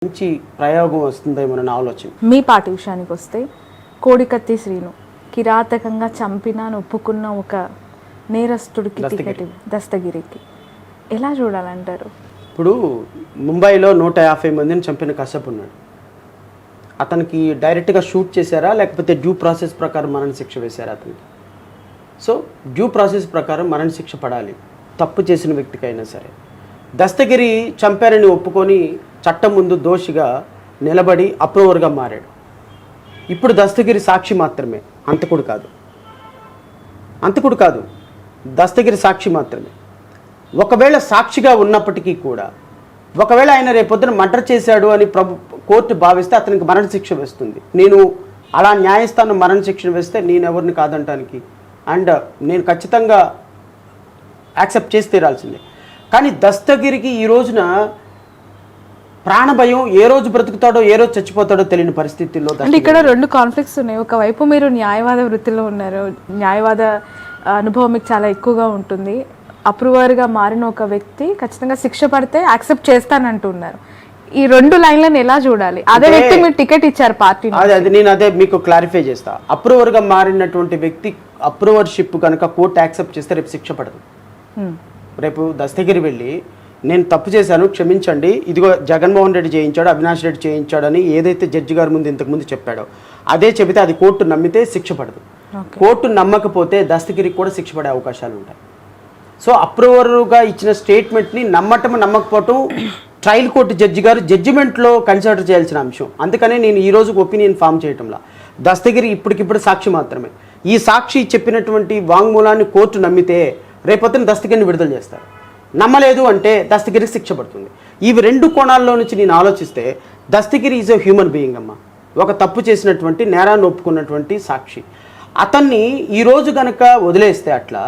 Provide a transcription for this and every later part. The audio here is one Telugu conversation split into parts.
మంచి ప్రయోగం వస్తుందేమో నా ఆలోచన. మీ పార్టీ విషయానికి వస్తే కోడికత్తి శ్రీను కిరాతకంగా చంపిన ఒప్పుకున్న ఒక నేరస్తుడికి టికెట్ దస్తగిరికి ఎలా చూడాలంటారు? ఇప్పుడు ముంబైలో 150 మందిని చంపిన కశ్యప్ ఉన్నాడు. అతనికి డైరెక్ట్గా షూట్ చేశారా లేకపోతే డ్యూ ప్రాసెస్ ప్రకారం మరణశిక్ష వేశారా అతనికి? సో డ్యూ ప్రాసెస్ ప్రకారం మరణశిక్ష పడాలి తప్పు చేసిన వ్యక్తికైనా సరే. దస్తగిరి చంపారని ఒప్పుకొని చట్టం ముందు దోషిగా నిలబడి అప్రూవర్గా మారాడు. ఇప్పుడు దస్తగిరి సాక్షి మాత్రమే, అంతకుడు కాదు, దస్తగిరి సాక్షి మాత్రమే. ఒకవేళ సాక్షిగా ఉన్నప్పటికీ కూడా ఒకవేళ ఆయన రేపొద్దున మర్డర్ చేశాడు అని కోర్టు భావిస్తే అతనికి మరణశిక్ష వేస్తుంది. నేను అలా న్యాయస్థానం మరణశిక్ష వేస్తే నేను ఎవరిని కాదంటానికి అండ్ నేను ఖచ్చితంగా యాక్సెప్ట్ చేసి తీరాల్సిందే. కానీ దస్తగిరికి ఈ రోజున ప్రాణభయం, ఏ రోజు బ్రతుకుతాడో ఏ రోజు చచ్చిపోతాడో తెలియని పరిస్థితుల్లో. అంటే ఇక్కడ రెండు కాన్ఫ్లిక్ట్స్ ఉన్నాయి. ఒకవైపు మీరు న్యాయవాద వృత్తిలో ఉన్నారు, న్యాయవాద అనుభవం మీకు చాలా ఎక్కువగా ఉంటుంది. అప్రూవర్గా మారిన ఒక వ్యక్తి ఖచ్చితంగా శిక్ష పడితే యాక్సెప్ట్ చేస్తానంటున్నారు. ఈ రెండు లైన్లను ఎలా చూడాలి? అదే వ్యక్తి మీరు టికెట్ ఇచ్చారు పార్టీ. అదే మీకు క్లారిఫై చేస్తా. అప్రూవర్గా మారినటువంటి వ్యక్తి అప్రూవర్షిప్ కనుక కోర్టు యాక్సెప్ట్ చేస్తే రేపు శిక్ష పడదు. రేపు దస్తగిరి వెళ్ళి నేను తప్పు చేశాను క్షమించండి, ఇదిగో జగన్మోహన్ రెడ్డి చేయించాడు, అవినాష్ రెడ్డి చేయించాడని ఏదైతే జడ్జి గారి ముందు ఇంతకుముందు చెప్పాడో అదే చెబితే అది కోర్టు నమ్మితే శిక్ష పడదు. కోర్టు నమ్మకపోతే దస్తగిరికి కూడా శిక్ష పడే అవకాశాలు ఉంటాయి. సో అప్రూవర్గా ఇచ్చిన స్టేట్మెంట్ని నమ్మకపోవటం ట్రయల్ కోర్టు జడ్జి గారు జడ్జిమెంట్లో కన్సిడర్ చేయాల్సిన అంశం. అందుకనే నేను ఈ రోజు ఒపీనియన్ ఫామ్ చేయటంలా దస్తగిరి ఇప్పటికిప్పుడు సాక్షి మాత్రమే. ఈ సాక్షి చెప్పినటువంటి వాంగ్మూలాన్ని కోర్టు నమ్మితే రేపొద్దున దస్తగిరిని విడుదల చేస్తారు. నమ్మలేదు అంటే దస్తగిరికి శిక్ష పడుతుంది. ఇవి రెండు కోణాల్లో నుంచి నేను ఆలోచిస్తే Dastagiri is a human being అమ్మ. ఒక తప్పు చేసినటువంటి నేరాన్ని ఒప్పుకున్నటువంటి సాక్షి. అతన్ని ఈరోజు కనుక వదిలేస్తే అట్లా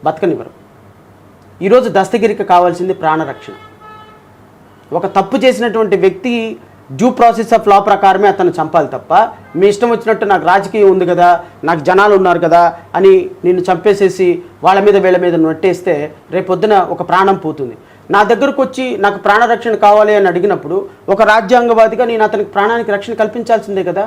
బతకనివ్వరు. ఈరోజు దస్తగిరికి కావాల్సింది ప్రాణరక్షణ. ఒక తప్పు చేసినటువంటి వ్యక్తి డ్యూ ప్రాసెస్ ఆఫ్ లా ప్రకారమే అతను చంపాలి తప్ప మీ ఇష్టం వచ్చినట్టు నాకు రాజకీయం ఉంది కదా, నాకు జనాలు ఉన్నారు కదా అని నిన్ను చంపేసేసి వాళ్ళ మీద వీళ్ళ మీద నెట్టేస్తే రేపొద్దున ఒక ప్రాణం పోతుంది. నా దగ్గరకు వచ్చి నాకు ప్రాణరక్షణ కావాలి అని అడిగినప్పుడు ఒక రాజ్యాంగవాదిగా నేను అతనికి ప్రాణానికి రక్షణ కల్పించాల్సిందే కదా.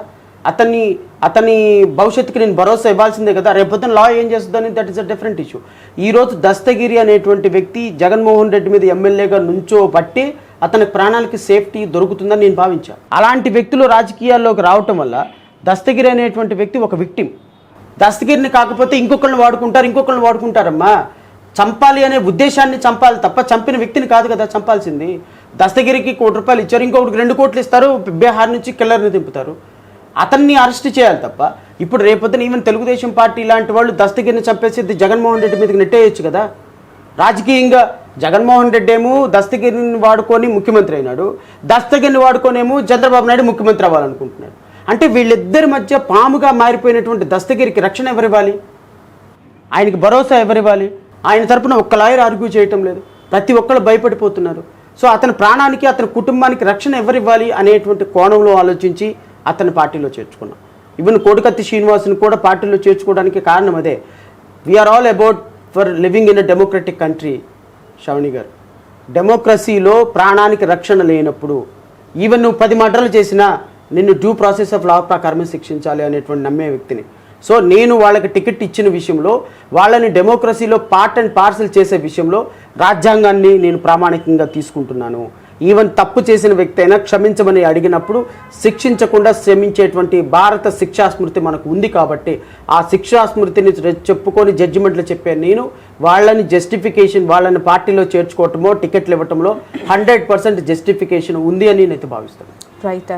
అతని భవిష్యత్తుకి నేను భరోసా ఇవ్వాల్సిందే కదా. రేపొద్దున లా ఏం చేస్తుందని that is a different issue. ఈరోజు దస్తగిరి అనేటువంటి వ్యక్తి జగన్మోహన్ రెడ్డి మీద ఎమ్మెల్యేగా నుంచోబట్టి అతని ప్రాణాలకి సేఫ్టీ దొరుకుతుందని నేను భావించాను. అలాంటి వ్యక్తులు రాజకీయాల్లోకి రావటం వల్ల దస్తగిరి అనేటువంటి వ్యక్తి ఒక విక్టిమ్. దస్తగిరిని కాకపోతే ఇంకొకరిని వాడుకుంటారమ్మా. చంపాలి అనే ఉద్దేశాన్ని చంపాలి తప్ప చంపిన వ్యక్తిని కాదు కదా చంపాల్సింది. దస్తగిరికి ₹1 కోటి ఇచ్చారు, ఇంకొకటికి 2 కోట్లు ఇస్తారు, బీహార్ నుంచి కిల్లర్ని దింపుతారు. అతన్ని అరెస్ట్ చేయాలి తప్ప ఇప్పుడు రేపొద్దున ఈవెన్ తెలుగుదేశం పార్టీ లాంటి వాళ్ళు దస్తగిరిని చంపేసి జగన్మోహన్ రెడ్డి మీదకి నెట్టేయచ్చు కదా. రాజకీయంగా జగన్మోహన్ రెడ్డి ఏమో దస్తగిరిని వాడుకొని ముఖ్యమంత్రి అయినాడు, దస్తగిరిని వాడుకొనేమో చంద్రబాబు నాయుడు ముఖ్యమంత్రి అవ్వాలనుకుంటున్నాడు. అంటే వీళ్ళిద్దరి మధ్య పాముగా మారిపోయినటువంటి దస్తగిరికి రక్షణ ఎవరివ్వాలి? ఆయనకి భరోసా ఎవరివ్వాలి? ఆయన తరపున ఒక్క లాయర్ ఆర్గ్యూ చేయటం లేదు, ప్రతి ఒక్కళ్ళు భయపడిపోతున్నారు. సో అతని ప్రాణానికి అతని కుటుంబానికి రక్షణ ఎవరివ్వాలి అనేటువంటి కోణంలో ఆలోచించి అతని పార్టీలో చేర్చుకున్నాం. ఈవెన్ కోడికత్తి శ్రీనివాసుని కూడా పార్టీలో చేర్చుకోవడానికి కారణం అదే. We're all about for living in a democratic country. Shravani గారు, డెమోక్రసీలో ప్రాణానికి రక్షణ లేనప్పుడు ఈవెన్ నువ్వు 10 మర్డర్లు చేసినా నిన్ను డ్యూ ప్రాసెస్ ఆఫ్ లా ప్రకారమే శిక్షించాలి అనేటువంటి నమ్మే వ్యక్తిని. సో నేను వాళ్ళకి టికెట్ ఇచ్చిన విషయంలో వాళ్ళని డెమోక్రసీలో పార్ట్ అండ్ పార్సల్ చేసే విషయంలో రాజ్యాంగాన్ని నేను ప్రామాణికంగా తీసుకుంటున్నాను. ఈవెన్ తప్పు చేసిన వ్యక్తి అయినా క్షమించమని అడిగినప్పుడు శిక్షించకుండా క్షమించేటువంటి భారత శిక్షాస్మృతి మనకు ఉంది కాబట్టి ఆ శిక్షాస్మృతిని చెప్పుకొని జడ్జిమెంట్లు చెప్పే నేను వాళ్ళని జస్టిఫికేషన్, వాళ్ళని పార్టీలో చేర్చుకోవటమో టికెట్లు ఇవ్వటంలో 100% జస్టిఫికేషన్ ఉంది అని నేనైతే భావిస్తాను. రైట్.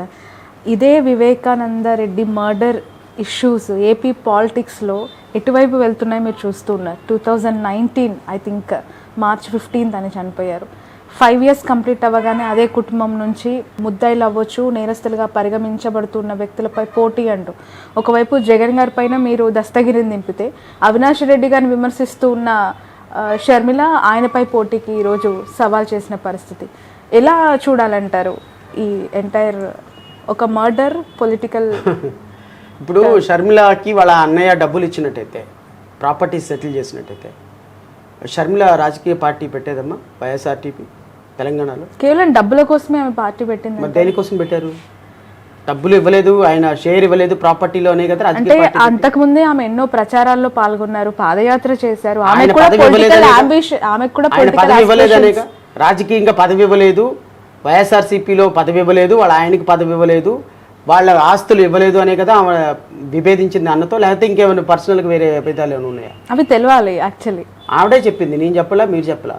ఇదే Vivekananda Reddy murder issues AP పాలిటిక్స్లో ఎటువైపు వెళ్తున్నాయి మీరు చూస్తున్నారు. 2019 ఐ థింక్ March 15th అని చనిపోయారు. 5 years కంప్లీట్ అవ్వగానే అదే కుటుంబం నుంచి ముద్దాయిలు అవ్వచ్చు, నేరస్తులుగా పరిగణించబడుతున్న వ్యక్తులపై పోటీ అంటూ ఒకవైపు జగన్ గారి పైన మీరు దస్తగిరిని దింపితే అవినాష్ రెడ్డి గారిని విమర్శిస్తూ ఉన్న షర్మిల ఆయనపై పోటీకి ఈరోజు సవాల్ చేసిన పరిస్థితి. ఎలా చూడాలంటారు ఈ ఎంటైర్ ఒక మర్డర్ పొలిటికల్? ఇప్పుడు షర్మిలకి వాళ్ళ అన్నయ్య డబ్బులు ఇచ్చినట్టయితే, ప్రాపర్టీ సెటిల్ చేసినట్టయితే షర్మిల రాజకీయ పార్టీ పెట్టేదమ్మా వైఎస్ఆర్టీపీ. తెలంగాణలో? కేవలం డబ్బుల కోసమే ఆమె పార్టీ పెట్టింది. మరి దేనికోసం పెట్టారు? డబ్బులు ఇవ్వలేదు, ఆయన షేర్ ఇవ్వలేదు ప్రాపర్టీలోనే కదా. అంటే అంతకు ముందే ఆమె ఎన్నో ప్రచారాల్లో పాల్గొన్నారు, పాదయాత్ర చేశారు. ఆయన పదవి ఇవ్వలేదనేగా, రాజకీయంగా పదవి ఇవ్వలేదు, వైఎస్ఆర్సీపీలో పదవి ఇవ్వలేదు, వాళ్ళ ఆయనకి పదవి ఇవ్వలేదు, వాళ్ళ ఆస్తులు ఇవ్వలేదు అనే కదా ఆమె విభేదించింది అన్నతో. లేకపోతే ఇంకేమైనా పర్సనల్గా వేరే అభిప్రాయాలు ఏమైనా ఉన్నాయా? అవి తెలియాలి యాక్చువల్లీ. ఆవిడే చెప్పింది, నేను చెప్పలా, మీరు చెప్పలా.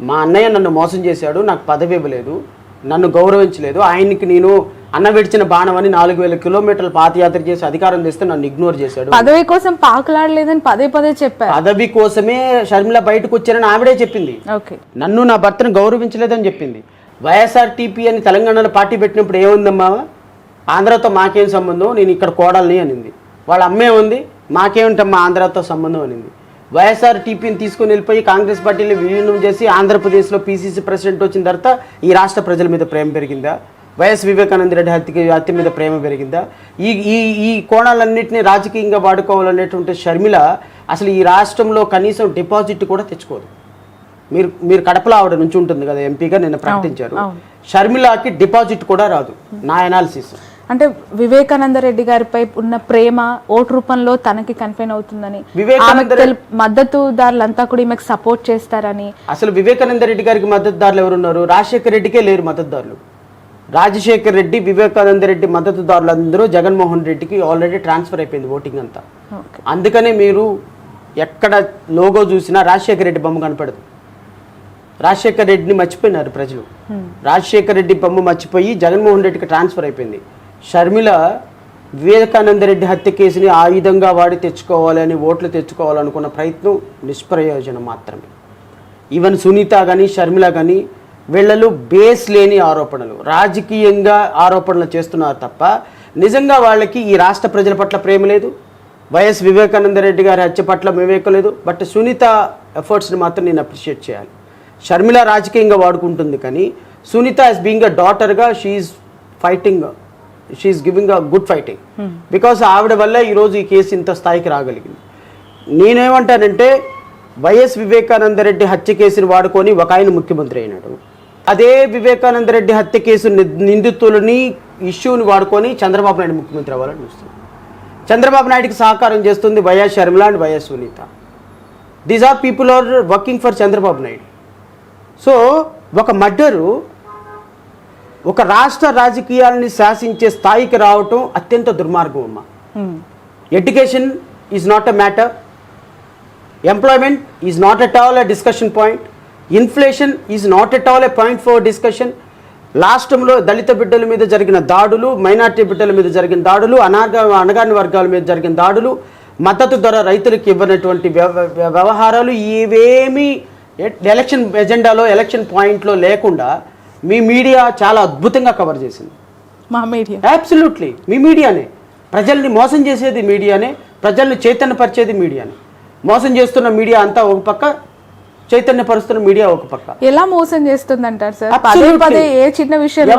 మా అన్నయ్య నన్ను మోసం చేశాడు, నాకు పదవి ఇవ్వలేదు, నన్ను గౌరవించలేదు, ఆయనకి నేను అన్న విడిచిన బాణం అని 4000 కిలోమీటర్ల పాదయాత్ర చేసి అధికారం తెస్తే నన్ను ఇగ్నోర్ చేశాడు. పదవి కోసం పాకులాడలేదని పదే పదే చెప్పారు. పదవి కోసమే షర్మిల బయటకు వచ్చారని ఆవిడే చెప్పింది. నన్ను నా భర్తను గౌరవించలేదని చెప్పింది. వైఎస్ఆర్టీపీ అని తెలంగాణలో పార్టీ పెట్టినప్పుడు ఏముందమ్మా, ఆంధ్రాతో మాకేం సంబంధం, నేను ఇక్కడ కోడల్ని అనింది. వాళ్ళ అమ్మే ఉంది, మాకేమిటమ్మా ఆంధ్రాతో సంబంధం అనింది. వైఎస్ఆర్టీపీని తీసుకుని వెళ్ళిపోయి కాంగ్రెస్ పార్టీని విలీనం చేసి ఆంధ్రప్రదేశ్లో పీసీసీ ప్రెసిడెంట్ వచ్చిన తర్వాత ఈ రాష్ట్ర ప్రజల మీద ప్రేమ పెరిగిందా? వైఎస్ వివేకానంద రెడ్డి హత్య మీద ప్రేమ పెరిగిందా? ఈ ఈ ఈ కోణాలన్నింటినీ రాజకీయంగా వాడుకోవాలనేటువంటి షర్మిల అసలు ఈ రాష్ట్రంలో కనీసం డిపాజిట్ కూడా తెచ్చుకోదు. మీరు కడపలో ఆవిడ నుంచి ఉంటుంది కదా ఎంపీగా, నిన్న ప్రకటించారు. షర్మిలకి డిపాజిట్ కూడా రాదు నా అనాలిసిస్. అంటే వివేకానంద రెడ్డి గారిపై ఉన్న ప్రేమ ఓటు రూపంలో తనకి కన్ఫైన్ అవుతుందని, మద్దతుదారులంతా కూడా ఈమెకు సపోర్ట్ చేస్తారని. అసలు వివేకానంద రెడ్డి గారికి మద్దతుదారులు ఎవరున్నారు? రాజశేఖర రెడ్డికే లేరు మద్దతుదారులు. రాజశేఖర రెడ్డి, వివేకానంద రెడ్డి మద్దతుదారులు అందరూ జగన్మోహన్ రెడ్డికి ఆల్రెడీ ట్రాన్స్ఫర్ అయిపోయింది ఓటింగ్ అంతా. అందుకనే మీరు ఎక్కడ లోగో చూసినా రాజశేఖర రెడ్డి బొమ్మ కనపడదు. రాజశేఖర రెడ్డిని మర్చిపోయినారు ప్రజలు. రాజశేఖర రెడ్డి బొమ్మ మర్చిపోయి జగన్మోహన్ రెడ్డికి ట్రాన్స్ఫర్ అయిపోయింది. షర్మిల వివేకానంద రెడ్డి హత్య కేసుని ఆయుధంగా వాడి తెచ్చుకోవాలని, ఓట్లు తెచ్చుకోవాలనుకున్న ప్రయత్నం నిష్ప్రయోజనం మాత్రమే. ఈవెన్ సునీత కానీ షర్మిల కానీ వీళ్ళలో బేస్ లేని ఆరోపణలు, రాజకీయంగా ఆరోపణలు చేస్తున్నారు తప్ప నిజంగా వాళ్ళకి ఈ రాష్ట్ర ప్రజల పట్ల ప్రేమ లేదు, వైఎస్ వివేకానంద రెడ్డి గారి హత్య పట్ల వివేకం లేదు. బట్ సునీత ఎఫర్ట్స్ని మాత్రం నేను అప్రిషియేట్ చేయాలి. షర్మిల రాజకీయంగా వాడుకుంటుంది కానీ సునీత యాజ్ బీయింగ్ అ డాటర్గా she's fighting, she's giving a good fighting. Because ఆవిడ వల్ల ఈరోజు ఈ కేసు ఇంత స్థాయికి రాగలిగింది. నేనేమంటానంటే వైఎస్ వివేకానంద రెడ్డి హత్య కేసుని వాడుకొని ఒక ఆయన ముఖ్యమంత్రి అయినాడు. అదే వివేకానంద రెడ్డి హత్య కేసు నిందితులని ఇష్యూని వాడుకొని చంద్రబాబు నాయుడు ముఖ్యమంత్రి అవ్వాలని చూస్తుంది. చంద్రబాబు నాయుడుకి సహకారం చేస్తుంది YS Sharmila and YS Sunitha. These are people are working for Chandrababu Naidu. So ఒక మర్డరు ఒక రాష్ట్ర రాజకీయాలని శాసించే స్థాయికి రావటం అత్యంత దుర్మార్గం అమ్మ. Education is not a matter, employment is not at all a discussion point, inflation is not at all a point for discussion. రాష్ట్రంలో దళిత బిడ్డల మీద జరిగిన దాడులు, మైనార్టీ బిడ్డల మీద జరిగిన దాడులు, అణగారిన వర్గాల మీద జరిగిన దాడులు, మద్దతు ధర రైతులకు ఇవ్వనటువంటి వ్యవహారాలు ఇవేమీ ఎలక్షన్ ఎజెండాలో, ఎలక్షన్ పాయింట్లో లేకుండా మీ మీడియా చాలా అద్భుతంగా కవర్ చేసింది. మా మీడియా అబ్సల్యూట్లీ మీ మీడియానే. ప్రజల్ని మోసం చేసేది మీడియానే, ప్రజల్ని చైతన్యపరిచేది మీడియానే. మోసం చేస్తున్న మీడియా అంతా ఒక పక్క, చైతన్యపరుస్తున్న మీడియా ఒక పక్క. ఎలా మోసం చేస్తుంది అంటారు సార్? పదే పదే ఏ చిన్న విషయంలో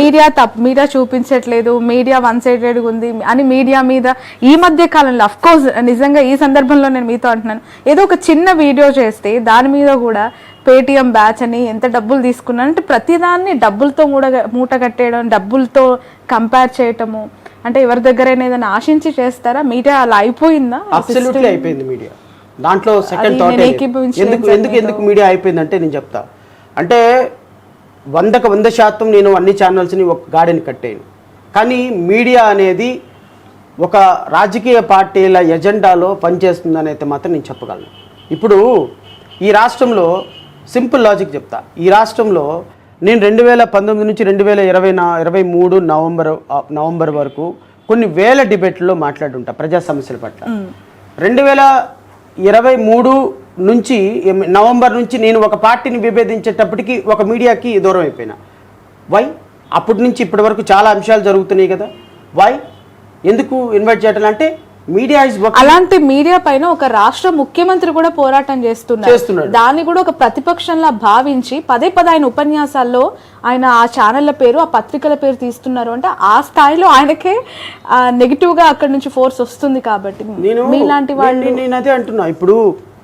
మీడియా చూపించట్లేదు, మీడియా వన్ సైడెడ్ ఉంది అని మీడియా మీద ఈ మధ్య కాలంలో అఫ్ కోర్స్ నిజంగా ఈ సందర్భంలో నేను మీతో అంటున్నాను, ఏదో ఒక చిన్న వీడియో చేస్తే దాని మీద కూడా పేటిఎం బ్యాచ్ అని ఎంత డబ్బులు తీసుకున్నాను అంటే ప్రతిదాన్ని డబ్బులతో మూట కట్టేయడం, డబ్బులతో కంపేర్ చేయటము. అంటే ఎవరి దగ్గరైనా ఏదైనా ఆశించి చేస్తారా? మీడియా అలా అయిపోయిందా? అబ్సల్యూట్లీ అయిపోయింది మీడియా. దాంట్లో సెకండ్ థాట్ ఎందుకు మీడియా అయిపోయిందంటే నేను చెప్తా. అంటే 100% నేను అన్ని ఛానల్స్ని ఒక గాడిని కట్టాను. కానీ మీడియా అనేది ఒక రాజకీయ పార్టీల ఎజెండాలో పనిచేస్తుందని అయితే మాత్రం నేను చెప్పగలను. ఇప్పుడు ఈ రాష్ట్రంలో సింపుల్ లాజిక్ చెప్తా. ఈ రాష్ట్రంలో నేను 2019 నుంచి 2023 నవంబర్ వరకు కొన్ని వేల డిబేట్లలో మాట్లాడుంటా ప్రజా సమస్యల పట్ల. 2023 నుంచి నవంబర్ నుంచి నేను ఒక పార్టీని విభేదించేటప్పటికి ఒక మీడియాకి దూరం అయిపోయినా. వై? అప్పటి నుంచి ఇప్పటి వరకు చాలా అంశాలు జరుగుతున్నాయి కదా. వై? ఎందుకు ఇన్వైట్ చేయటం అంటే మీడియా ఇస్ వర్కింగ్. అలాంటి మీడియా పైన ఒక రాష్ట్ర ముఖ్యమంత్రి కూడా పోరాటం చేస్తున్నాడు. దాన్ని కూడా ఒక ప్రతిపక్షంలా భావించి పదే ఆయన ఉపన్యాసాల్లో ఆయన ఆ ఛానళ్ల పేరు, ఆ పత్రికల పేరు తీస్తున్నారు అంటే ఆ స్థాయిలో ఆయనకే నెగిటివ్ గా అక్కడి నుంచి ఫోర్స్ వస్తుంది. కాబట్టి మీలాంటి వాళ్ళు నేను అదే అంటున్నా. ఇప్పుడు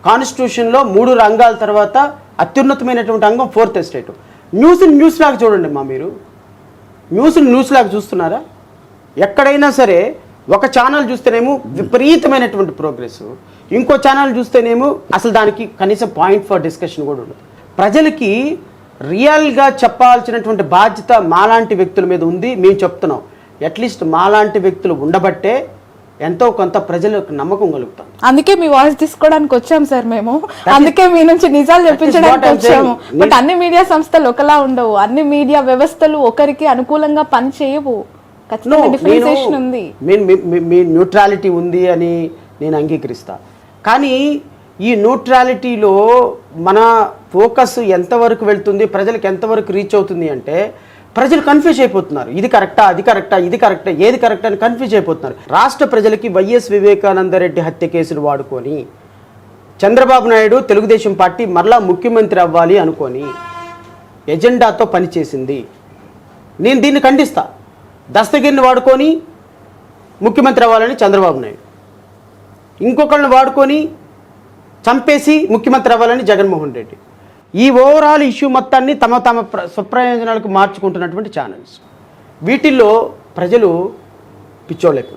కాన్స్టిట్యూషన్ లో 3 రంగాల తర్వాత అత్యున్నతమైనటువంటి అంగం ఫోర్త్ ఎస్టేట్. న్యూస్ లాగా చూడండి మీరు న్యూస్ లాగా చూస్తున్నారా? ఎక్కడైనా సరే ఒక ఛానల్ చూస్తేనేమో విపరీతమైనటువంటి ప్రోగ్రెస్, ఇంకో ఛానల్ చూస్తేనేమో అసలు దానికి కనీసం పాయింట్ ఫర్ డిస్కషన్ కూడా ఉండదు. ప్రజలకి రియల్గా చెప్పాల్సినటువంటి బాధ్యత మాలాంటి వ్యక్తుల మీద ఉంది. మేము చెప్తున్నాం, అట్లీస్ట్ మాలాంటి వ్యక్తులు ఉండబట్టే ఎంతో కొంత ప్రజలకు నమ్మకం కలుగుతాం. అందుకే మీ వాయిస్ తీసుకోవడానికి వచ్చాం సార్ మేము. అందుకే మీ నుంచి నిజాలు చెప్పించడానికి వచ్చాము. బట్ అన్ని మీడియా సంస్థలు ఒకలా ఉండవు, అన్ని మీడియా వ్యవస్థలు ఒకరికి అనుకూలంగా పని చేయవు. ఖచ్చితంగా డిఫరెన్సియేషన్ ఉంది. మీ న్యూట్రాలిటీ ఉంది అని నేను అంగీకరిస్తా. కానీ ఈ న్యూట్రాలిటీలో మన ఫోకస్ ఎంతవరకు వెళ్తుంది, ప్రజలకు ఎంతవరకు రీచ్ అవుతుంది అంటే ప్రజలు కన్ఫ్యూజ్ అయిపోతున్నారు. ఇది కరెక్టా, అది కరెక్టా, ఇది కరెక్టా, ఏది కరెక్ట్ అని కన్ఫ్యూజ్ అయిపోతున్నారు. రాష్ట్ర ప్రజలకి వైఎస్ వివేకానందరెడ్డి హత్య కేసును వాడుకొని చంద్రబాబు నాయుడు తెలుగుదేశం పార్టీ మరలా ముఖ్యమంత్రి అవ్వాలి అనుకొని ఎజెండాతో పనిచేసింది. నేను దీన్ని ఖండిస్తా. దస్తగిరిని వాడుకొని ముఖ్యమంత్రి అవ్వాలని చంద్రబాబు నాయుడు, ఇంకొకళ్ళని వాడుకొని చంపేసి ముఖ్యమంత్రి అవ్వాలని జగన్మోహన్ రెడ్డి. ఈ ఓవరాల్ ఇష్యూ మొత్తాన్ని తమ స్వప్రయోజనాలకు మార్చుకుంటున్నటువంటి ఛానల్స్. వీటిల్లో ప్రజలు పిచ్చోళ్ళకు